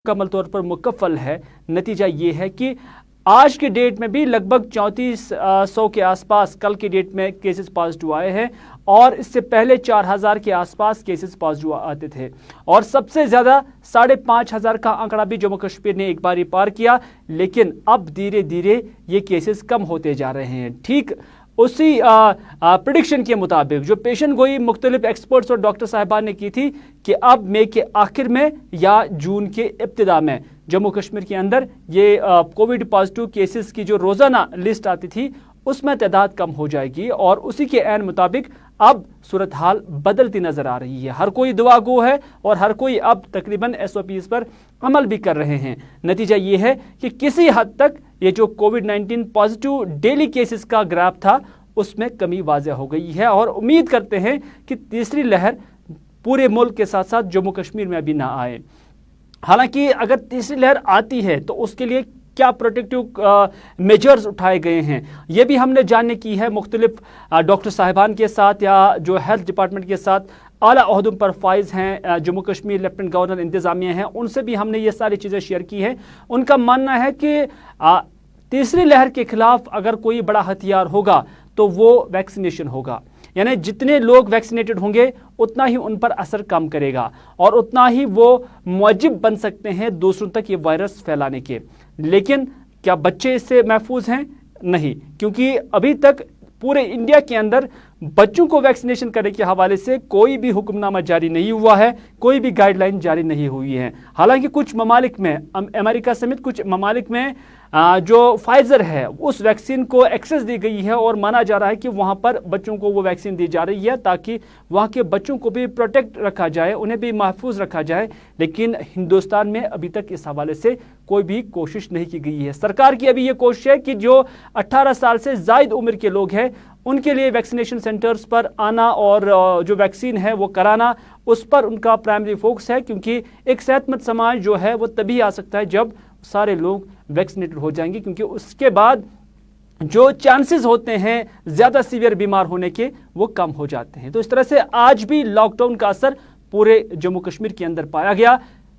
मुकम्मल तौर पर मुकफ़ल है। नतीजा ये है कि आज के डेट में भी लगभग 3400 के आसपास कल के डेट में केसेस पॉजिटिव आए हैं और इससे पहले 4000 के आसपास केसेस पॉजिटिव आते थे और सबसे ज़्यादा 5500 का आंकड़ा भी जम्मू कश्मीर ने एक बार ही पार किया। लेकिन अब धीरे धीरे ये केसेस कम होते जा रहे हैं। ठीक उसी प्रेडिक्शन के मुताबिक जो पेशन गोई मुख्तलिफ एक्सपर्ट्स और डॉक्टर साहिबान ने की थी कि अब मई के आखिर में या जून के इब्तिदा में जम्मू कश्मीर के अंदर ये कोविड पॉजिटिव केसेस की जो रोज़ाना लिस्ट आती थी उसमें तादाद कम हो जाएगी और उसी के ऐन मुताबिक अब सूरत हाल बदलती नज़र आ रही है। हर कोई दुआ गो है और हर कोई अब तकरीबन SOPs पर अमल भी कर रहे हैं। नतीजा ये है कि किसी हद तक ये जो कोविड-19 पॉजिटिव डेली केसेस का ग्राफ था उसमें कमी वाज़ह हो गई है और उम्मीद करते हैं कि तीसरी लहर पूरे मुल्क के साथ साथ जम्मू कश्मीर में अभी ना आए। हालांकि अगर तीसरी लहर आती है तो उसके लिए क्या प्रोटेक्टिव मेजर्स उठाए गए हैं ये भी हमने जानने की है मुख्तलिफ डॉक्टर साहिबान के साथ या जो हेल्थ डिपार्टमेंट के साथ आला ओहदों पर फाइज हैं जम्मू कश्मीर लेफ्टिनेंट गवर्नर इंतज़ामिया हैं, उनसे भी हमने ये सारी चीज़ें शेयर की हैं। उनका मानना है कि तीसरी लहर के खिलाफ अगर कोई बड़ा हथियार होगा तो वो वैक्सीनेशन होगा। यानी जितने लोग वैक्सीनेटेड होंगे उतना ही उन पर असर कम करेगा और उतना ही वो मुअज्जिब बन सकते हैं दूसरों तक ये वायरस फैलाने के। लेकिन क्या बच्चे इससे महफूज हैं? नहीं, क्योंकि अभी तक पूरे इंडिया के अंदर बच्चों को वैक्सीनेशन करने के हवाले से कोई भी हुक्मनामा जारी नहीं हुआ है, कोई भी गाइडलाइन जारी नहीं हुई है। हालांकि कुछ ममालिक में, अमेरिका समेत कुछ ममालिक में जो फाइजर है उस वैक्सीन को एक्सेस दी गई है और माना जा रहा है कि वहाँ पर बच्चों को वो वैक्सीन दी जा रही है ताकि वहाँ के बच्चों को भी प्रोटेक्ट रखा जाए, उन्हें भी महफूज रखा जाए। लेकिन हिंदुस्तान में अभी तक इस हवाले से कोई भी कोशिश नहीं की गई है। सरकार की अभी ये कोशिश है कि जो 18 साल से ज़ायद उम्र के लोग हैं उनके लिए वैक्सीनेशन सेंटर्स पर आना और जो वैक्सीन है वो कराना, उस पर उनका प्राइमरी फोकस है, क्योंकि एक सेहतमंद समाज जो है वो तभी आ सकता है जब सारे लोग वैक्सीनेटेड हो जाएंगे, क्योंकि उसके बाद जो चांसेस होते हैं ज़्यादा सीवियर बीमार होने के वो कम हो जाते हैं। तो इस तरह से आज भी लॉकडाउन का असर पूरे जम्मू कश्मीर के अंदर पाया गया।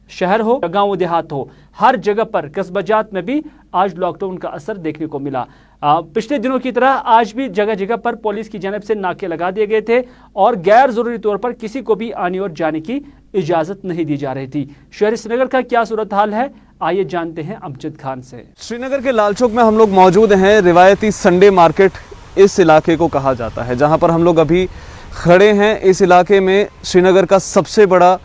शहर हो, गांव देहात हो, हर जगह पर कस्बाजात में भी आज लॉकडाउन का असर देखने को मिला। पिछले दिनों की तरह आज भी जगह जगह पर पुलिस की जानिब से नाके लगा दिए गए थे और गैर जरूरी तौर पर किसी को भी आने और जाने की इजाजत नहीं दी जा रही थी। शहर श्रीनगर का क्या सूरत हाल है, आइए जानते हैं अमजद खान से। श्रीनगर के लाल चौक में हम लोग मौजूद हैं। रिवायती संडे मार्केट इस इलाके को कहा जाता है, जहां पर हम लोग अभी खड़े हैं। इस इलाके में श्रीनगर का सबसे बड़ा,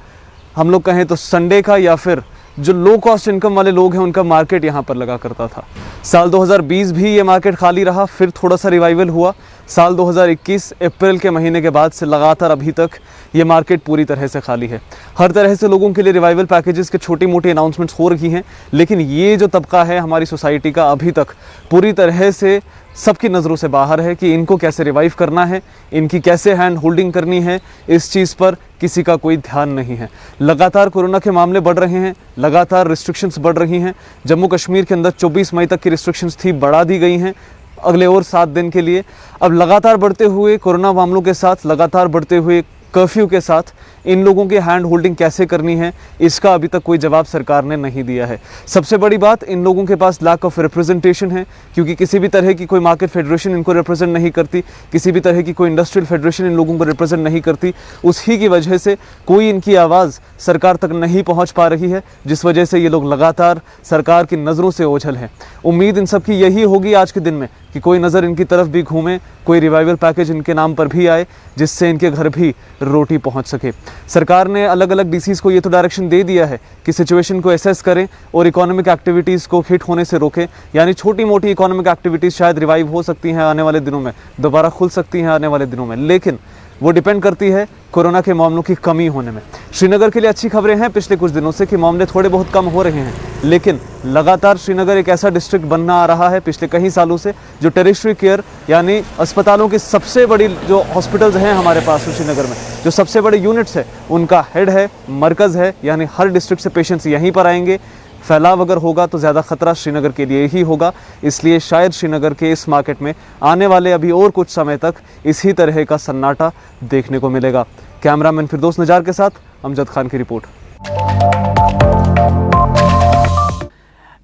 हम लोग कहें तो संडे का या फिर जो लो कॉस्ट इनकम वाले लोग हैं उनका मार्केट यहाँ पर लगा करता था। साल 2020 भी ये मार्केट खाली रहा, फिर थोड़ा सा रिवाइवल हुआ। साल 2021 अप्रैल के महीने के बाद से लगातार अभी तक ये मार्केट पूरी तरह से खाली है। हर तरह से लोगों के लिए रिवाइवल पैकेजेस के छोटी मोटी अनाउंसमेंट्स हो रही हैं, लेकिन ये जो तबका है हमारी सोसाइटी का अभी तक पूरी तरह से सबकी नज़रों से बाहर है कि इनको कैसे रिवाइव करना है, इनकी कैसे हैंड होल्डिंग करनी है, इस चीज़ पर किसी का कोई ध्यान नहीं है। लगातार कोरोना के मामले बढ़ रहे हैं, लगातार रिस्ट्रिक्शंस बढ़ रही हैं। जम्मू कश्मीर के अंदर 24 मई तक की रिस्ट्रिक्शंस थी, बढ़ा दी गई हैं अगले और 7 दिन के लिए। अब लगातार बढ़ते हुए कोरोना मामलों के साथ, लगातार बढ़ते हुए कर्फ्यू के साथ इन लोगों की हैंड होल्डिंग कैसे करनी है, इसका अभी तक कोई जवाब सरकार ने नहीं दिया है। सबसे बड़ी बात, इन लोगों के पास लैक ऑफ रिप्रेजेंटेशन है, क्योंकि किसी भी तरह की कोई मार्केट फेडरेशन इनको रिप्रेजेंट नहीं करती, किसी भी तरह की कोई इंडस्ट्रियल फेडरेशन इन लोगों को रिप्रेजेंट नहीं करती। उसी की वजह से कोई इनकी आवाज़ सरकार तक नहीं पहुँच पा रही है, जिस वजह से ये लोग लगातार सरकार की नज़रों से ओझल हैं। उम्मीद इन सब की यही होगी आज के दिन में कि कोई नज़र इनकी तरफ भी घूमे, कोई रिवाइवल पैकेज इनके नाम पर भी आए, जिससे इनके घर भी रोटी पहुंच सके। सरकार ने अलग अलग डीसीज को ये तो डायरेक्शन दे दिया है कि सिचुएशन को एसेस करें और इकोनॉमिक एक्टिविटीज़ को हिट होने से रोकें। यानी छोटी मोटी इकोनॉमिक एक्टिविटीज़ शायद रिवाइव हो सकती हैं आने वाले दिनों में, दोबारा खुल सकती हैं आने वाले दिनों में, लेकिन वो डिपेंड करती है कोरोना के मामलों की कमी होने में। श्रीनगर के लिए अच्छी खबरें हैं पिछले कुछ दिनों से कि मामले थोड़े बहुत कम हो रहे हैं, लेकिन लगातार श्रीनगर एक ऐसा डिस्ट्रिक्ट बनना आ रहा है पिछले कई सालों से जो टेरिटरी केयर यानी अस्पतालों की सबसे बड़ी जो हॉस्पिटल्स हैं हमारे पास श्रीनगर में, जो सबसे बड़े यूनिट्स है उनका हेड है, मरकज़ है। यानी हर डिस्ट्रिक्ट से पेशेंट्स यहीं पर आएंगे। फैलाव अगर होगा तो ज़्यादा ख़तरा श्रीनगर के लिए ही होगा, इसलिए शायद श्रीनगर के इस मार्केट में आने वाले अभी और कुछ समय तक इसी तरह का सन्नाटा देखने को मिलेगा। कैमरामैन फिरदौस नजार के साथ अमजद खान की रिपोर्ट।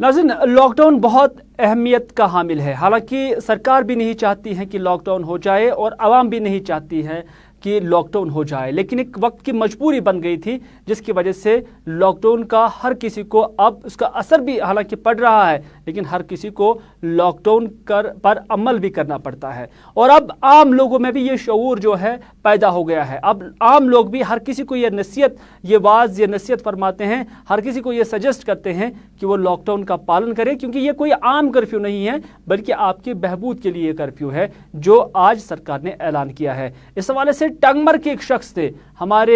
नाज़रीन, लॉकडाउन बहुत अहमियत का हामिल है। हालांकि सरकार भी नहीं चाहती है कि लॉकडाउन हो जाए और आवाम भी नहीं चाहती है कि लॉकडाउन हो जाए, लेकिन एक वक्त की मजबूरी बन गई थी जिसकी वजह से लॉकडाउन का हर किसी को अब उसका असर भी हालांकि पड़ रहा है, लेकिन हर किसी को लॉकडाउन पर अमल भी करना पड़ता है। और अब आम लोगों में भी ये शऊर जो है पैदा हो गया है। अब आम लोग भी हर किसी को ये नसीहत फरमाते हैं, हर किसी को ये सजेस्ट करते हैं कि वो लॉकडाउन का पालन करे, क्योंकि ये कोई आम कर्फ्यू नहीं है बल्कि आपके बहबूद के लिए कर्फ्यू है जो आज सरकार ने ऐलान किया है। इस हवाले से टंगमर के एक शख्स थे हमारे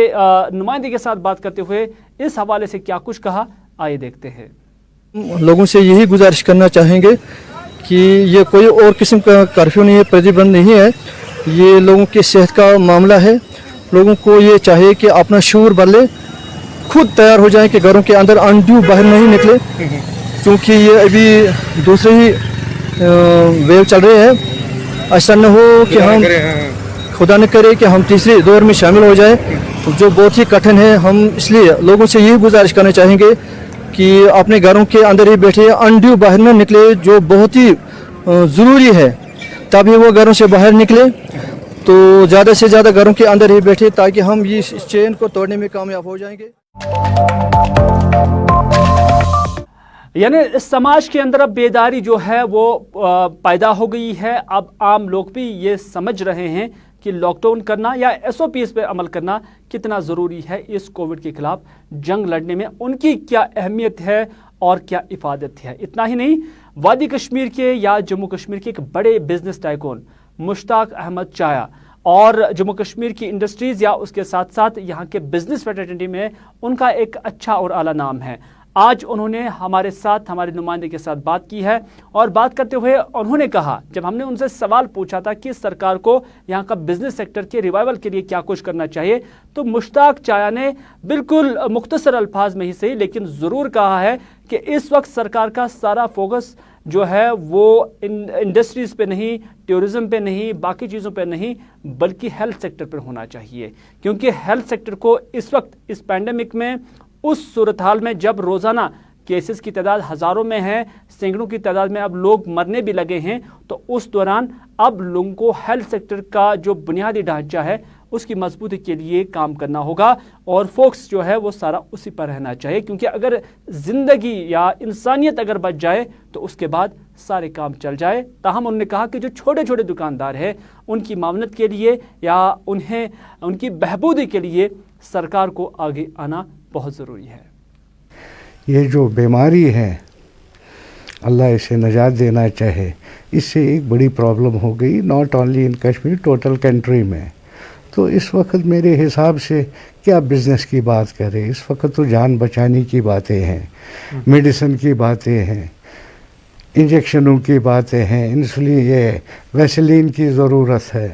नुमाइंदे के साथ बात करते हुए इस हवाले से क्या कुछ कहा, आइए देखते हैं। लोगों से यही गुजारिश करना चाहेंगे कि ये कोई और किस्म का कर्फ्यू नहीं है, प्रतिबंध नहीं है, ये लोगों की सेहत का मामला है। लोगों को ये चाहिए कि अपना शऊर बदले, खुद तैयार हो जाएं कि घरों के अंदर अनड्यू बाहर नहीं निकले, क्योंकि ये अभी दूसरे ही वेव चल रहे हैं। ऐसा न हो कि हम खुदा न करे कि हम तीसरे दौर में शामिल हो जाए, जो बहुत ही कठिन है। हम इसलिए लोगों से यही गुजारिश करना चाहेंगे कि अपने घरों के अंदर ही बैठे, अनड्यू बाहर न निकले, जो बहुत ही ज़रूरी है तभी वो घरों से बाहर निकले। तो ज़्यादा से ज़्यादा घरों के अंदर ही बैठे ताकि हम ये चेन को तोड़ने में कामयाब हो जाएंगे। यानी समाज के अंदर अब बेदारी जो है वो पैदा हो गई है। अब आम लोग भी ये समझ रहे हैं कि लॉकडाउन करना या SOPs पे अमल करना कितना ज़रूरी है इस कोविड के खिलाफ जंग लड़ने में, उनकी क्या अहमियत है और क्या इफादत है। इतना ही नहीं, वादी कश्मीर के या जम्मू कश्मीर के एक बड़े बिजनेस टाइकून मुश्ताक अहमद चाया और जम्मू कश्मीर की इंडस्ट्रीज़ या उसके साथ साथ यहाँ के बिजनेस फ्रेटर्निटी में उनका एक अच्छा और आला नाम है। आज उन्होंने हमारे साथ, हमारे नुमाइंदे के साथ बात की है और बात करते हुए उन्होंने कहा, जब हमने उनसे सवाल पूछा था कि सरकार को यहाँ का बिजनेस सेक्टर के रिवाइवल के लिए क्या कुछ करना चाहिए, तो मुश्ताक चाया ने बिल्कुल मुख्तसर अल्फाज में ही सही लेकिन ज़रूर कहा है कि इस वक्त सरकार का सारा फोकस जो है वो इंडस्ट्रीज़ पे नहीं, टूरिज़्म पे नहीं, बाकी चीज़ों पे नहीं, बल्कि हेल्थ सेक्टर पर होना चाहिए। क्योंकि हेल्थ सेक्टर को इस वक्त इस पैंडेमिक में, उस सूरत हाल में जब रोज़ाना केसेस की तादाद हज़ारों में है, सैकड़ों की तादाद में अब लोग मरने भी लगे हैं, तो उस दौरान अब लोगों को हेल्थ सेक्टर का जो बुनियादी ढांचा है उसकी मजबूती के लिए काम करना होगा और फोकस जो है वो सारा उसी पर रहना चाहिए। क्योंकि अगर ज़िंदगी या इंसानियत अगर बच जाए तो उसके बाद सारे काम चल जाए। ताहम उन्होंने कहा कि जो छोटे छोटे दुकानदार हैं उनकी मामनत के लिए या उन्हें उनकी बहबूदी के लिए सरकार को आगे आना बहुत ज़रूरी है। ये जो बीमारी है, अल्लाह इसे नजात देना चाहे, इससे एक बड़ी प्रॉब्लम हो गई not only in Kashmir, total country में। तो इस वक्त मेरे हिसाब से क्या बिज़नेस की बात करें, इस वक्त तो जान बचाने की बातें हैं, मेडिसिन की बातें हैं, इंजेक्शनों की बातें हैं, इंसुलिन, ये वैसलीन की ज़रूरत है।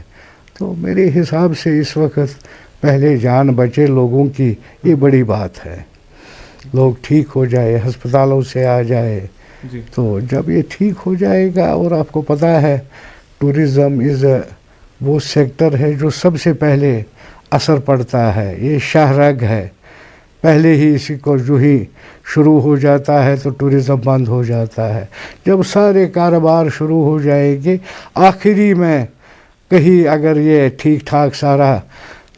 तो मेरे हिसाब से इस वक्त पहले जान बचे लोगों की, ये बड़ी बात है। लोग ठीक हो जाए, अस्पतालों से आ जाए, तो जब ये ठीक हो जाएगा, और आपको पता है टूरिज़्म इज़ वो सेक्टर है जो सबसे पहले असर पड़ता है, ये शाहरग है। पहले ही इसी को जो ही शुरू हो जाता है तो टूरिज़्म बंद हो जाता है। जब सारे कारोबार शुरू हो जाएंगे, आखिरी में कहीं अगर ये ठीक ठाक सारा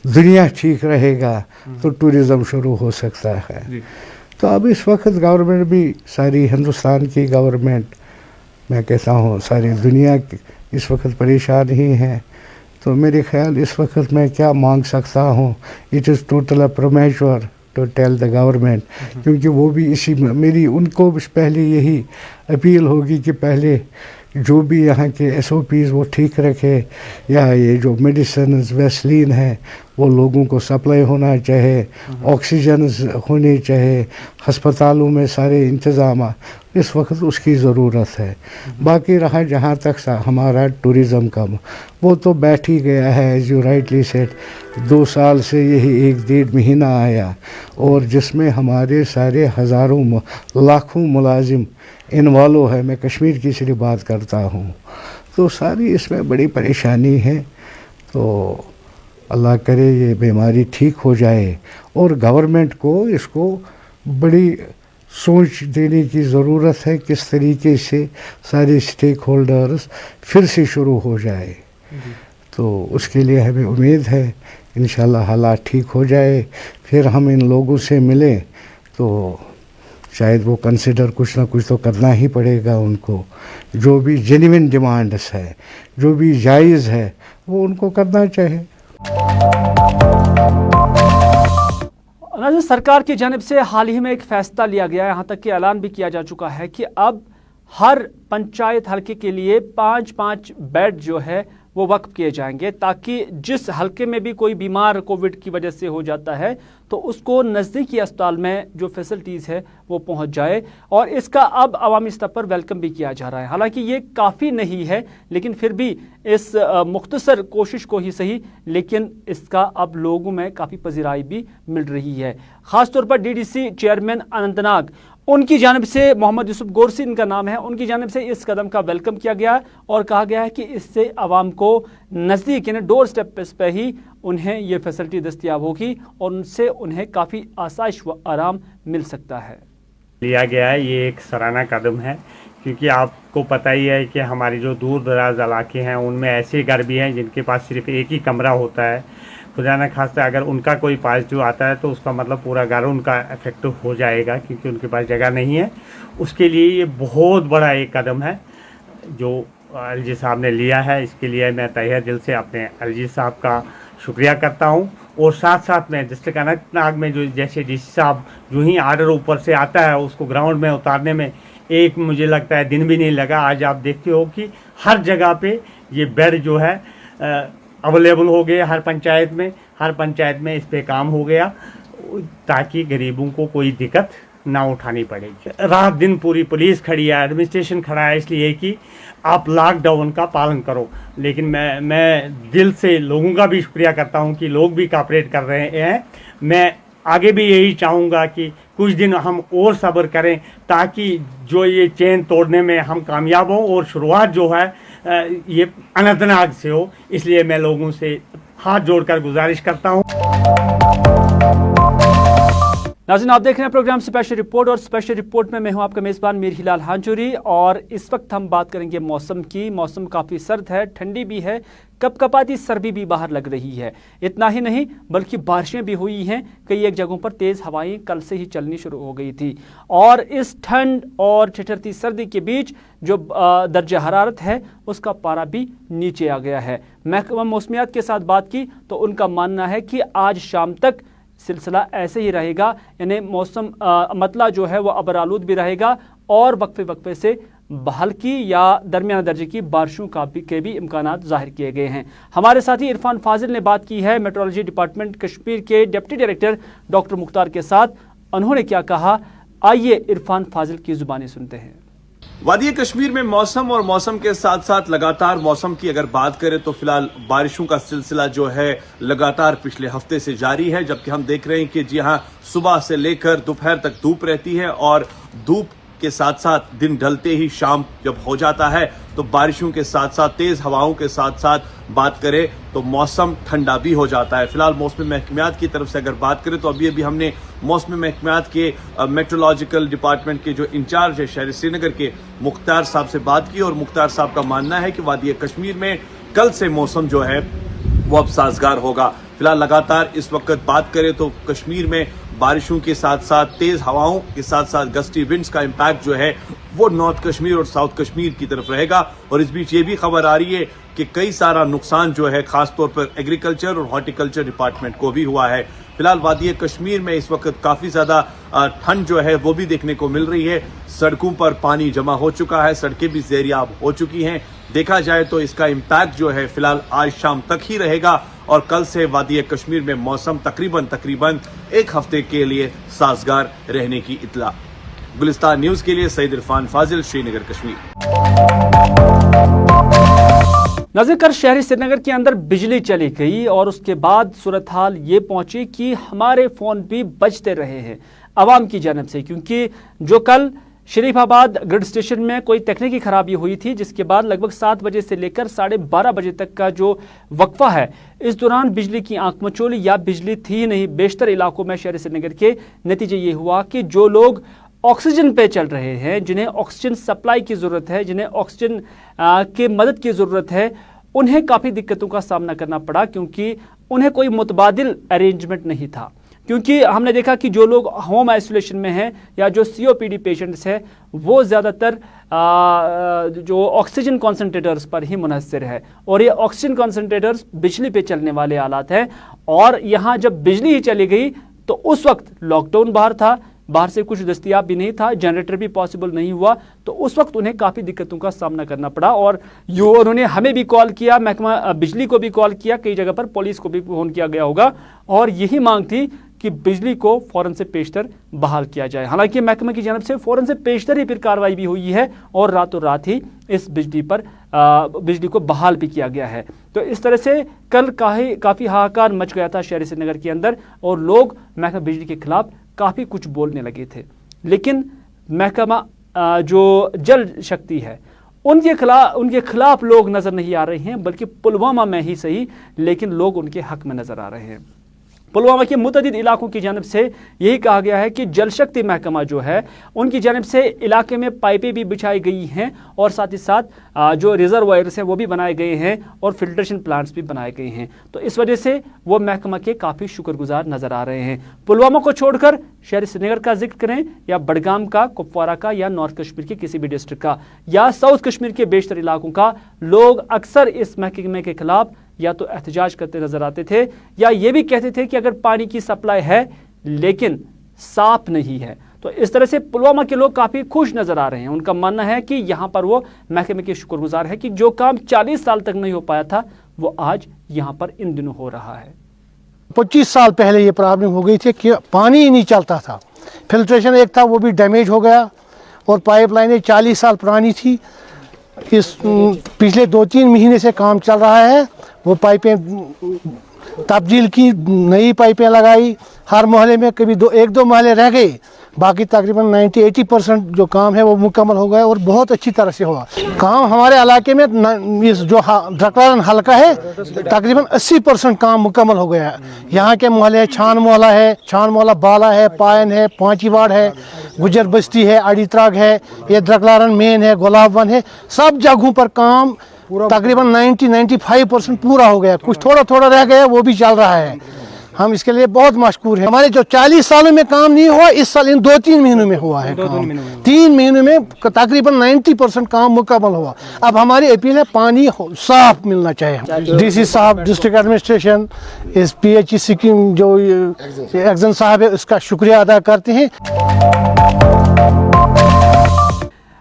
दुनिया ठीक रहेगा तो टूरिज़्म शुरू हो सकता है। तो अब इस वक्त गवर्नमेंट भी, सारी हिंदुस्तान की गवर्नमेंट, मैं कहता हूँ सारी दुनिया इस वक्त परेशान ही है। तो मेरे ख्याल इस वक्त मैं क्या मांग सकता हूँ, it is total premature to tell the government, क्योंकि वो भी इसी मेरी उनको पहले यही अपील होगी कि पहले जो भी यहाँ के SOPs वो ठीक रखे, या ये जो मेडिसिन वैसलीन है वो लोगों को सप्लाई होना चाहिए, ऑक्सीजन होनी चाहिए, अस्पतालों में सारे इंतज़ाम इस वक्त उसकी ज़रूरत है। बाकी रहा जहाँ तक हमारा टूरिज़्म का, वो तो बैठ ही गया है, एज यू राइटली सेड। 2 साल से यही 1-1.5 महीना आया और जिसमें हमारे सारे हज़ारों लाखों मुलाजिम इन्वॉल्व है। मैं कश्मीर की सिर्फ बात करता हूँ, तो सारी इसमें बड़ी परेशानी है। तो अल्लाह करे ये बीमारी ठीक हो जाए और गवर्नमेंट को इसको बड़ी सोच देने की ज़रूरत है, किस तरीके से सारे स्टेक होल्डर्स फिर से शुरू हो जाए। तो उसके लिए हमें उम्मीद है इंशाल्लाह हालात ठीक हो जाए, फिर हम इन लोगों से मिलें तो शायद वो कंसिडर कुछ ना कुछ तो करना ही पड़ेगा उनको। जो भी जेन्युइन डिमांड्स है, जो भी जायज़ है, वो उनको करना चाहिए। नाज़रीन, सरकार की जानिब से हाल ही में एक फैसला लिया गया है, यहाँ तक कि ऐलान भी किया जा चुका है कि अब हर पंचायत हल्के के लिए 5-5 बेड जो है वो वक्फ किए जाएंगे, ताकि जिस हल्के में भी कोई बीमार कोविड की वजह से हो जाता है तो उसको नज़दीकी अस्पताल में जो फैसिलिटीज़ है वो पहुंच जाए। और इसका अब अवामी स्तर पर वेलकम भी किया जा रहा है। हालांकि ये काफ़ी नहीं है, लेकिन फिर भी इस मुख्तसर कोशिश को ही सही, लेकिन इसका अब लोगों में काफ़ी पजीराई भी मिल रही है। ख़ासतौर पर DDC चेयरमैन अनंतनाग, उनकी जानिब से, मोहम्मद यूसुफ गोरसी इनका नाम है, उनकी जानिब से इस कदम का वेलकम किया गया और कहा गया है कि इससे आवाम को नज़दीक यानी डोर स्टेप पे ही उन्हें ये फैसिलिटी दस्तयाब होगी और उनसे उन्हें काफ़ी आसाइश व आराम मिल सकता है। लिया गया है, ये एक सराहना कदम है, क्योंकि आपको पता ही है कि हमारी जो दूर दराज इलाके हैं उनमें ऐसे घर भी हैं जिनके पास सिर्फ एक ही कमरा होता है। खुदा न खास्ता अगर उनका कोई पॉजिटिव आता है तो उसका मतलब पूरा घर उनका इफेक्ट हो जाएगा, क्योंकि उनके पास जगह नहीं है। उसके लिए ये बहुत बड़ा एक कदम है जो एलजी साहब ने लिया है। इसके लिए मैं तहे दिल से अपने एलजी साहब का शुक्रिया करता हूँ। और साथ साथ में डिस्ट्रिक्ट अनंतनाग में जो जैसे डीसी साहब जो ही आर्डर ऊपर से आता है उसको ग्राउंड में उतारने में एक मुझे लगता है दिन भी नहीं लगा। आज आप देखते हो कि हर जगह पे ये बेड जो है अवेलेबल हो गए, हर पंचायत में इस पे काम हो गया, ताकि गरीबों को कोई दिक्कत ना उठानी पड़ेगी। रात दिन पूरी पुलिस खड़ी है, एडमिनिस्ट्रेशन खड़ा है, इसलिए कि आप लॉकडाउन का पालन करो। लेकिन मैं दिल से लोगों का भी शुक्रिया करता हूं कि लोग भी कोऑपरेट कर रहे हैं। मैं आगे भी यही चाहूँगा कि कुछ दिन हम और सब्र करें, ताकि जो ये चेन तोड़ने में हम कामयाब हों और शुरुआत जो है ये अनंतनाग से हो। इसलिए मैं लोगों से हाथ जोड़कर गुजारिश करता हूँ। नाज़रीन, आप देख रहे हैं प्रोग्राम स्पेशल रिपोर्ट और स्पेशल रिपोर्ट में मैं हूं आपका मेज़बान मीर हिलाल हांचुरी। और इस वक्त हम बात करेंगे मौसम की। मौसम काफ़ी सर्द है, ठंडी भी है, कपकपाती सर्दी भी बाहर लग रही है। इतना ही नहीं बल्कि बारिशें भी हुई हैं, कई एक जगहों पर तेज़ हवाएं कल से ही चलनी शुरू हो गई थी। और इस ठंड और ठिठुरती सर्दी के बीच जो दर्जा हरारत है उसका पारा भी नीचे आ गया है। महकमा मौसमियात के साथ बात की तो उनका मानना है कि आज शाम तक सिलसिला ऐसे ही रहेगा, यानी मौसम मतला जो है वो अबरालूद भी रहेगा और वक्फे से हल्की या दरमियाना दर्जे की बारिशों के भी इम्कानात जाहिर किए गए हैं। हमारे साथी इरफान फाजिल ने बात की है मेट्रोलॉजी डिपार्टमेंट कश्मीर के डिप्टी डायरेक्टर डॉक्टर मुख्तार के साथ। उन्होंने क्या कहा, आइए इरफान फाजिल की जुबानी सुनते हैं। वादी कश्मीर में मौसम और मौसम के साथ साथ लगातार मौसम की अगर बात करें तो फिलहाल बारिशों का सिलसिला जो है लगातार पिछले हफ्ते से जारी है। जबकि हम देख रहे हैं कि जी हां, सुबह से लेकर दोपहर तक धूप रहती है और धूप के साथ साथ दिन ढलते ही शाम जब हो जाता है तो बारिशों के साथ साथ तेज हवाओं के साथ साथ बात करें तो मौसम ठंडा भी हो जाता है। फिलहाल मौसमी महकमियात की तरफ से अगर बात करें तो अभी हमने मौसमी महकमियात के मेट्रोलॉजिकल डिपार्टमेंट के जो इंचार्ज है शहर श्रीनगर के मुख्तार साहब से बात की और मुख्तार साहब का मानना है कि वादी कश्मीर में कल से मौसम जो है वो अब साजगार होगा। फिलहाल लगातार इस वक्त बात करें तो कश्मीर में बारिशों के साथ साथ तेज हवाओं के साथ साथ गस्टी विंड्स का इम्पैक्ट जो है वो नॉर्थ कश्मीर और साउथ कश्मीर की तरफ रहेगा। और इस बीच ये भी खबर आ रही है कि कई सारा नुकसान जो है खासतौर पर एग्रीकल्चर और हॉर्टिकल्चर डिपार्टमेंट को भी हुआ है। फिलहाल वादी कश्मीर में इस वक्त काफी ज्यादा ठंड जो है वो भी देखने को मिल रही है। सड़कों पर पानी जमा हो चुका है, सड़कें भी ज़ेरियाब हो चुकी हैं। देखा जाए तो इसका इम्पैक्ट जो है फिलहाल आज शाम तक ही रहेगा और कल से वादी कश्मीर में मौसम तकरीबन एक हफ्ते के लिए साजगार रहने की इत्तला। गुलिस्तान न्यूज के लिए सईद इरफान फाजिल, श्रीनगर कश्मीर। नाज़रीन, कल शहरी श्रीनगर के अंदर बिजली चली गई और उसके बाद सूरत हाल ये पहुंची कि हमारे फोन भी बजते रहे हैं आवाम की जानब से, क्योंकि जो कल शरीफाबाद ग्रिड स्टेशन में कोई तकनीकी खराबी हुई थी, जिसके बाद लगभग 7 बजे से लेकर 12:30 बजे तक का जो वक्फा है, इस दौरान बिजली की आंख मचोली या बिजली थी नहीं बेशतर इलाकों में शहर श्रीनगर के। नतीजे ये हुआ कि जो लोग ऑक्सीजन पे चल रहे हैं, जिन्हें ऑक्सीजन सप्लाई की ज़रूरत है, जिन्हें ऑक्सीजन के मदद की ज़रूरत है, उन्हें काफ़ी दिक्कतों का सामना करना पड़ा, क्योंकि उन्हें कोई मुतबादिल अरेंजमेंट नहीं था। क्योंकि हमने देखा कि जो लोग होम आइसोलेशन में हैं या जो COPD पेशेंट्स हैं, वो ज़्यादातर जो ऑक्सीजन कॉन्सनट्रेटर्स पर ही मुनहसर है, और ये ऑक्सीजन कॉन्सनट्रेटर्स बिजली पे चलने वाले आलात हैं। और यहाँ जब बिजली ही चली गई तो उस वक्त लॉकडाउन बाहर से कुछ दस्तयाब भी नहीं था, जनरेटर भी पॉसिबल नहीं हुआ, तो उस वक्त उन्हें काफ़ी दिक्कतों का सामना करना पड़ा। और उन्होंने हमें भी कॉल किया, महकमा बिजली को भी कॉल किया, कई जगह पर पुलिस को भी फ़ोन किया गया होगा, और यही मांग थी कि बिजली को फ़ौरन से पेशतर बहाल किया जाए। हालांकि महकमे की जानब से फ़ौरन से पेशतर ही फिर कार्रवाई भी हुई है और रातों रात ही इस बिजली को बहाल भी किया गया है। तो इस तरह से कल काफ़ी हाहाकार मच गया था शहर श्रीनगर के अंदर, और लोग महकमा बिजली के खिलाफ काफ़ी कुछ बोलने लगे थे। लेकिन महकमा जो जल शक्ति है, उनके खिलाफ लोग नज़र नहीं आ रहे हैं, बल्कि पुलवामा में ही सही, लेकिन लोग उनके हक में नज़र आ रहे हैं। पुलवामा के मुतअद्दिद इलाकों की जानब से यही कहा गया है कि जल शक्ति महकमा जो है, उनकी जानब से इलाके में पाइपें भी बिछाई गई हैं, और साथ ही साथ जो रिजर्वायर्स हैं वो भी बनाए गए हैं, और फिल्ट्रेशन प्लांट्स भी बनाए गए हैं। तो इस वजह से वो महकमा के काफ़ी शुक्रगुजार नज़र आ रहे हैं। पुलवामा को छोड़कर शहर श्रीनगर का जिक्र करें, या बडगाम का, कुपवारा का, या नॉर्थ कश्मीर के किसी भी डिस्ट्रिक्ट का, या साउथ कश्मीर के बेशतर इलाकों का, लोग अक्सर इस महकमे के खिलाफ या तो एहतजाज करते नजर आते थे, या ये भी कहते थे कि अगर पानी की सप्लाई है लेकिन साफ नहीं है। तो इस तरह से पुलवामा के लोग काफ़ी खुश नज़र आ रहे हैं। उनका मानना है कि यहाँ पर वो महकमे के शुक्रगुजार है कि जो काम 40 साल तक नहीं हो पाया था, वो आज यहाँ पर इन दिनों हो रहा है। 25 साल पहले ये प्रॉब्लम हो गई थी कि पानी ही नहीं चलता था, फिल्ट्रेशन एक था वो भी डैमेज हो गया, और पाइपलाइनें 40 साल पुरानी थी। इस पिछले 2-3 महीने से काम चल रहा है, वो पाइपें तब्दील की, नई पाइपें लगाई, हर मोहल्ले में कभी 1-2 मोहल्ले रह गए, बाकी तकरीबन 90-80% जो काम है वो मुकम्मल हो गया, और बहुत अच्छी तरह से हुआ काम। हमारे इलाके में इस जो ड्रकलारन हल्का है, तकरीबन 80% काम मुकम्मल हो गया है। यहाँ के मोहल्ले छान मोहल्ला बाला है, पायन है, पांचीवाड़ है, गुजर बस्ती है, अड़ीत्राग है, ये ड्रकलारन मेन है, गुलाब वन है, सब जगहों पर काम तकरीबन 90-95% पूरा हो गया। कुछ थोड़ा रह गया, वो भी चल रहा है। हम इसके लिए बहुत मशकूर हैं। हमारे जो 40 सालों में काम नहीं हुआ, इस साल इन 2-3 महीनों में हुआ है काम। 3 महीनों में तकरीबन 90% काम मुकम्मल हुआ। अब हमारी अपील है, पानी साफ मिलना चाहिए। DC साहब, डिस्ट्रिक्ट एडमिनिस्ट्रेशन, इस PHE स्कीम जो एक्जन साहब है, उसका शुक्रिया अदा करते हैं।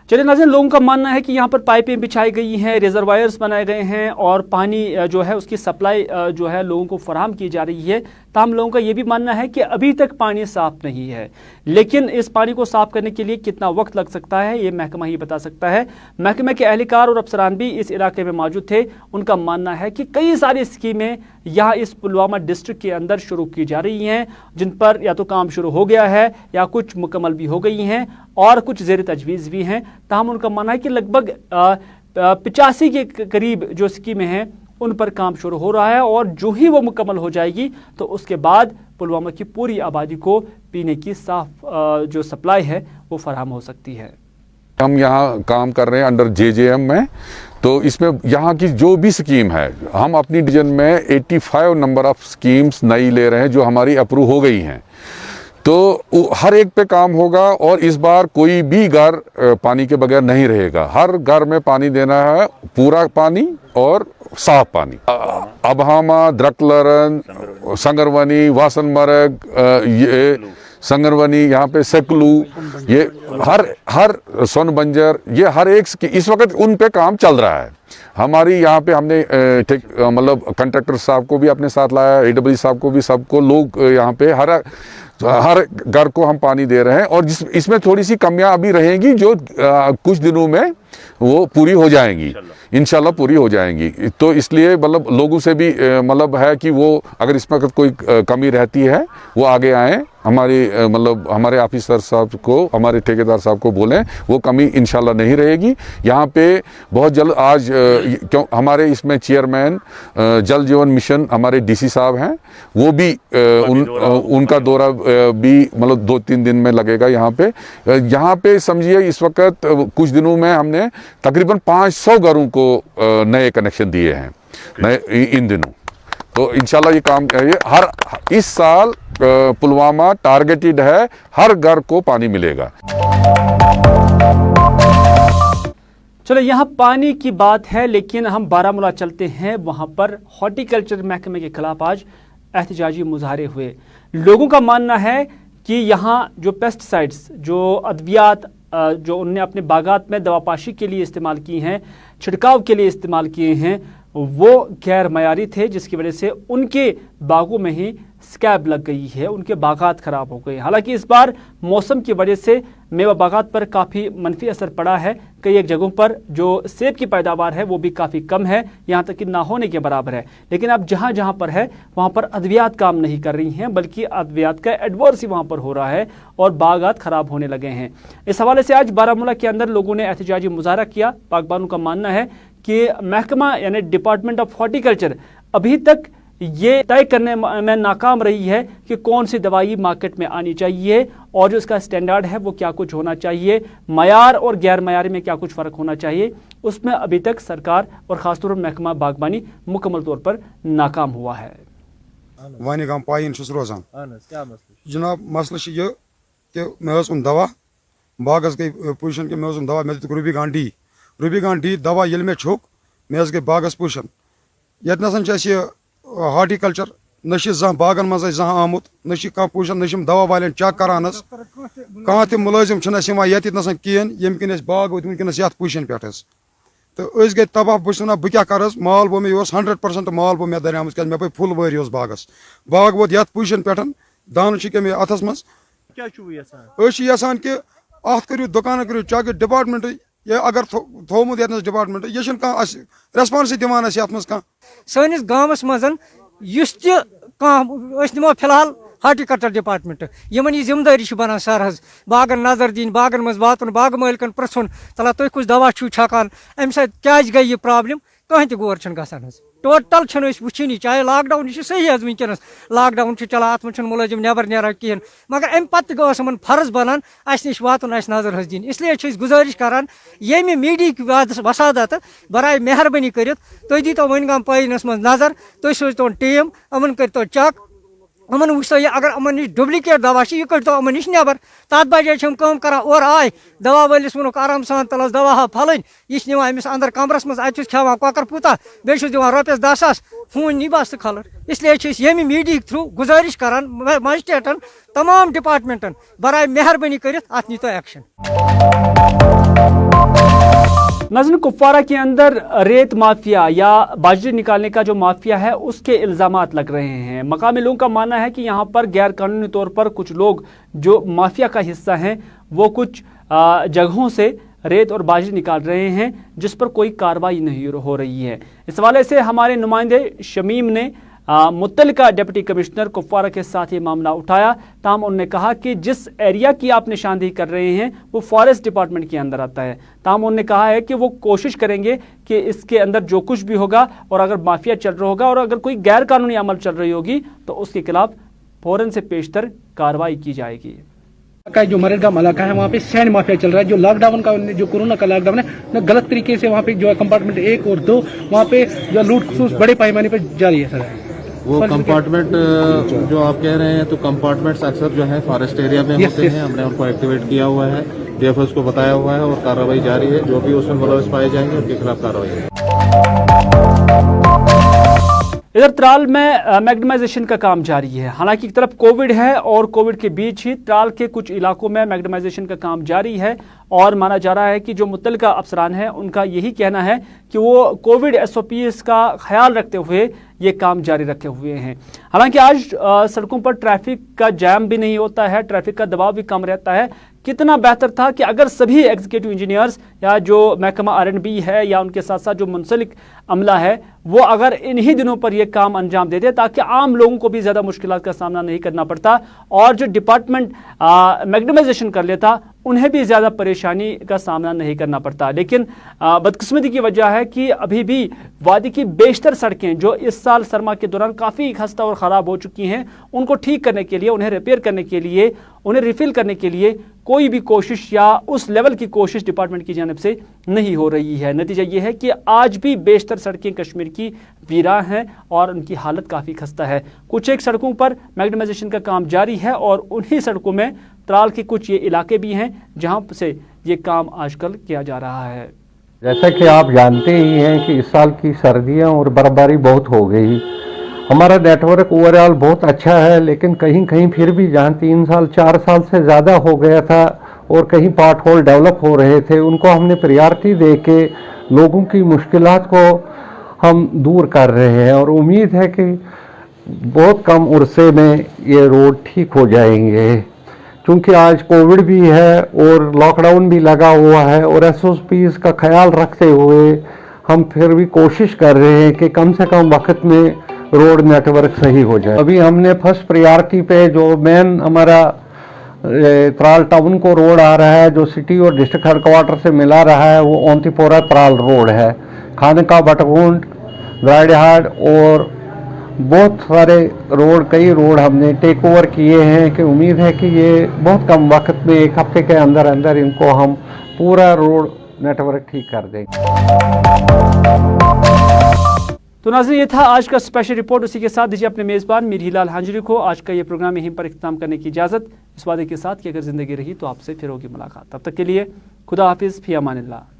चलिए नाज़रीन, लोगों का मानना है कि यहाँ पर पाइपें बिछाई गई हैं, रिजर्वायर्स बनाए गए हैं, और पानी जो है उसकी सप्लाई जो है लोगों को फराहम की जा रही है। तमाम लोगों का ये भी मानना है कि अभी तक पानी साफ नहीं है, लेकिन इस पानी को साफ करने के लिए कितना वक्त लग सकता है, ये महकमा ही बता सकता है। महकमे के एहलकार और अफसरान भी इस इलाके में मौजूद थे। उनका मानना है कि कई सारी स्कीमें यहाँ इस पुलवामा डिस्ट्रिक्ट के अंदर शुरू की जा रही हैं, जिन पर या तो काम शुरू हो गया है, या कुछ मुकम्मल भी हो गई हैं, और कुछ ज़ेर तजवीज़ भी हैं। ताहम उनका मानना है कि लगभग 85 के करीब जो स्कीमें हैं उन पर काम शुरू हो रहा है, और जो ही वो मुकम्मल हो जाएगी तो उसके बाद पुलवामा की पूरी आबादी को पीने की साफ जो सप्लाई है वो फराहम हो सकती है। हम यहाँ काम कर रहे हैं अंडर JJM में, तो इसमें यहाँ की जो भी स्कीम है, हम अपनी डिवीजन में 85 नंबर ऑफ स्कीम्स नई ले रहे हैं जो हमारी अप्रूव हो गई हैं। तो हर एक पे काम होगा, और इस बार कोई भी घर पानी के बगैर नहीं रहेगा। हर घर में पानी देना है, पूरा पानी और साफ पानी। अबहामा, द्रकलरन, संगरवनी, वासनमरग, ये संगरवनी, यहाँ पे सेकलू, ये हर सोनबंजर, ये हर एक इस वक्त उन पे काम चल रहा है। हमारी यहाँ पे हमने मतलब कंट्रैक्टर साहब को भी अपने साथ लाया, AWE साहब को भी, सबको लोग यहाँ पे हर घर को हम पानी दे रहे हैं। और इसमें थोड़ी सी कमियां अभी रहेंगी जो कुछ दिनों में वो पूरी हो जाएंगी, इंशाल्लाह पूरी हो जाएंगी। तो इसलिए मतलब लोगों से भी मतलब है कि वो अगर इसमें अगर कोई कमी रहती है वो आगे आएँ, हमारी मतलब हमारे ऑफिसर साहब को, हमारे ठेकेदार साहब को बोलें, वो कमी इंशाल्लाह नहीं रहेगी। यहाँ पे बहुत जल्द आज क्यों हमारे इसमें चेयरमैन जल जीवन मिशन हमारे डीसी साहब हैं, वो भी उनका दौरा भी मतलब 2-3 दिन में लगेगा यहाँ पे। यहाँ पे समझिए इस वक्त कुछ दिनों में हमने तकरीबन 500 घरों को नए कनेक्शन दिए हैं नए इन दिनों। तो इंशाल्लाह ये काम ये हर इस साल पुलवामा टारगेटेड है, हर घर को पानी मिलेगा। चलो यहाँ पानी की बात है, लेकिन हम बारामूला चलते हैं। वहाँ पर हॉर्टिकल्चर महकमे के खिलाफ आज एहतजाजी मुजाहरे हुए। लोगों का मानना है कि यहाँ जो पेस्टिसाइड्स, जो अद्वियात जो उनने अपने बागात में दवापाशी के लिए इस्तेमाल की हैं, छिड़काव के लिए इस्तेमाल किए हैं, वो गैर मयारी थे, जिसकी वजह से उनके बागों में ही स्कैब लग गई है, उनके बागात ख़राब हो गए। हालांकि इस बार मौसम की वजह से मेवा बागात पर काफ़ी मनफी असर पड़ा है। कई एक जगहों पर जो सेब की पैदावार है वो भी काफ़ी कम है, यहाँ तक कि ना होने के बराबर है। लेकिन अब जहाँ जहाँ पर है वहाँ पर अद्वियात काम नहीं कर रही हैं, बल्कि अद्वियात का एडवर्स ही वहाँ पर हो रहा है और बागात ख़राब होने लगे हैं। इस हवाले से आज बारामूला के अंदर लोगों ने एहतजाजी मुजाहरा किया। बागबानों का मानना है कि महकमा यानी डिपार्टमेंट ऑफ हॉर्टिकल्चर अभी तक ये तय करने में नाकाम रही है कि कौन सी दवाई मार्केट में आनी चाहिए और जो इसका स्टैंडर्ड है वो क्या कुछ होना चाहिए, मयार और गैर मयारी में क्या कुछ फ़र्क होना चाहिए, उसमें अभी तक सरकार और ख़ासतौर पर महकमा बागबानी मुकम्मल तौर पर नाकाम हुआ है। वानी गम पाइन रोजान जनाब मसल ये कि मे उन दवा बागस गई पोजिशन कि मे उन दवा मे रूबीगान डी दवा ये मे छुक मे गई बागस पोजिशन ये नसन हॉर्टिकल्चर न जहाँ बागन मज जहाँ आमुत न पोजिशन न दवा वाले चेक करान कह तम मुलाजिम ये नसन कहें यम किन बाग वो वनकस ये पोजिशन पे तो गई तबाह बस वन बह क्या कर माल बो मे 100% माल बो मे दरिया क्या मे पे फुल वरी बागस बाग वोत ये पोजिशन पे दान मे अथस मज यसान कि अत करू दुकान करू चेक डिपार्टमेंट ये अगर थोमुत ये डिपार्टमेंट ये रेस्पॉन्स दिवान मज सनिस गाँवस मज नमो फिलहाल हॉर्टिकल्चर डिपार्टमेंट यमन यह जिम्मेदारी बनान सर बागन नजर दिन बागन मज वातन बाग मालिकन पृछुन तला तुम कुछ दवा छकान अम क्या गई यह प्रॉब्लम कहें तो गौर गसान टोटल वुचनी चाहे लॉकडाउन यह सही वनकस लॉकडाउन चलान अत मन मुलाजिम नबर नीरान कहें मगर अम पे गन फर्ज बनान अस नश वातन नजर दिन इसलिए गुजारिश करान ये मीडिया वसादत बराए मेहरबानी कर तुम दीतो वन गम पाइनस मज नजर तुम सोचतो टीम अमन करो चेक अमन वो ये अगर अमन नश डुप्लिकेट दवा यह कड़ो अमन नश नबर तथ बजे कर और आय दवा वलिस वोक आराम सान तलस दवा हा फलन यह निवान अमिस अंदर कमरस मज अत खेवान कौकर पूता बे दिवान रुपये 10,000 खून नी बस खलर इसलिए ये मीडिया थ्रू गुजारिश करान मजिस्ट्रेटन तमाम डिपार्टमेंटन बराए मेहरबानी कर अत नीतो एक्शन। नाज़रीन, कुपवारा के अंदर रेत माफिया या बाजरी निकालने का जो माफिया है उसके इल्ज़ामात लग रहे हैं। मकामी लोगों का मानना है कि यहाँ पर गैर कानूनी तौर पर कुछ लोग जो माफिया का हिस्सा हैं वो कुछ जगहों से रेत और बाजरी निकाल रहे हैं जिस पर कोई कार्रवाई नहीं हो रही है। इस हवाले से हमारे नुमाइंदे शमीम ने मुत्तलिका डिप्टी कमिश्नर कुपवारा के साथ ये मामला उठाया। ताहम उन्होंने कहा कि जिस एरिया की आप निशानदेही कर रहे हैं वो फॉरेस्ट डिपार्टमेंट के अंदर आता है। ताहम उन्होंने कहा है कि वो कोशिश करेंगे कि इसके अंदर जो कुछ भी होगा और अगर माफिया चल रहा होगा और अगर कोई गैर कानूनी अमल चल रही होगी तो उसके खिलाफ फौरन से पेशतर कार्रवाई की जाएगी। का जो मरड़गाम इलाका है वहाँ पे सैंड माफिया चल रहा है। जो लॉकडाउन का जो कोरोना का लॉकडाउन है न गलत तरीके से वहाँ पे जो है कंपार्टमेंट 1 और 2 वहाँ पे जो लूट खसूस बड़े पैमाने पर जारी है सर। वो कंपार्टमेंट जो आप कह रहे हैं तो कंपार्टमेंट्स अक्सर जो है फॉरेस्ट एरिया में होते हैं। हमने उनको एक्टिवेट किया हुआ है, डीएफएस को बताया हुआ है और कार्रवाई जारी है। जो भी उसमें मुलविस पाए जाएंगे उनके खिलाफ कार्रवाई है। इधर त्राल में मैग्नेमाइजेशन का काम जारी है। हालांकि एक तरफ कोविड है और कोविड के बीच ही त्राल के कुछ इलाकों में मैग्नेमाइजेशन का काम जारी है और माना जा रहा है कि जो मुत्तलिका अफसरान है उनका यही कहना है कि वो कोविड SOPs का ख्याल रखते हुए ये काम जारी रखे हुए हैं। हालांकि आज सड़कों पर ट्रैफिक का जैम भी नहीं होता है, ट्रैफिक का दबाव भी कम रहता है। कितना बेहतर था कि अगर सभी एग्जीक्यूटिव इंजीनियर्स या जो महकमा R&B है या उनके साथ साथ जो मुंसलिक अमला है वो अगर इन्हीं दिनों पर ये काम अंजाम देते ताकि आम लोगों को भी ज़्यादा मुश्किलात का सामना नहीं करना पड़ता, और जो डिपार्टमेंट मैग्नेमाइजेशन कर लेता उन्हें भी ज़्यादा परेशानी का सामना नहीं करना पड़ता। लेकिन बदकिस्मती की वजह है कि अभी भी वादी की बेशतर सड़कें जो इस साल सरमा के दौरान काफ़ी खस्ता और ख़राब हो चुकी हैं, उनको ठीक करने के लिए, उन्हें रिपेयर करने के लिए, उन्हें रिफिल करने के लिए कोई भी कोशिश या उस लेवल की कोशिश डिपार्टमेंट की जानिब से नहीं हो रही है। नतीजा ये है कि आज भी बेशतर सड़कें कश्मीर की वीरान हैं और उनकी हालत काफ़ी खस्ता है। कुछ एक सड़कों पर मैग्नेमाइजेशन का काम जारी है और उन्हीं सड़कों में त्राल के कुछ ये इलाके भी हैं जहां से ये काम आजकल किया जा रहा है। जैसा कि आप जानते ही हैं कि इस साल की सर्दियां और बर्फबारी बहुत हो गई। हमारा नेटवर्क ओवरऑल बहुत अच्छा है, लेकिन कहीं कहीं फिर भी जहां 3 साल 4 साल से ज़्यादा हो गया था और कहीं पार्ट होल डेवलप हो रहे थे, उनको हमने प्रायोरिटी दे के लोगों की मुश्किलात को हम दूर कर रहे हैं और उम्मीद है कि बहुत कम उर्से में ये रोड ठीक हो जाएंगे। क्योंकि आज कोविड भी है और लॉकडाउन भी लगा हुआ है और SOPs का ख्याल रखते हुए हम फिर भी कोशिश कर रहे हैं कि कम से कम वक्त में रोड नेटवर्क सही हो जाए। अभी हमने फर्स्ट प्रायोरिटी पे जो मेन हमारा त्राल टाउन को रोड आ रहा है, जो सिटी और डिस्ट्रिक्ट हेडक्वार्टर से मिला रहा है, वो ओंतीपोरा त्राल रोड है। खानका, बटगुंड, द्राइडहाट और बहुत सारे रोड, कई रोड हमने टेक ओवर किए हैं कि उम्मीद है कि ये बहुत कम वक्त में 1 हफ्ते के अंदर अंदर इनको हम पूरा रोड नेटवर्क ठीक कर देंगे। तो नाज़रीन, ये था आज का स्पेशल रिपोर्ट। उसी के साथ दीजिए अपने मेज़बान मीर हिलाल हांजरी को आज का ये प्रोग्राम यहीं पर इख्तिताम करने की इजाज़त, इस वादे के साथ कि अगर ज़िंदगी रही तो आपसे फिर होगी मुलाकात। तब तक के लिए खुदा हाफिज़, फ़ी अमानिल्लाह।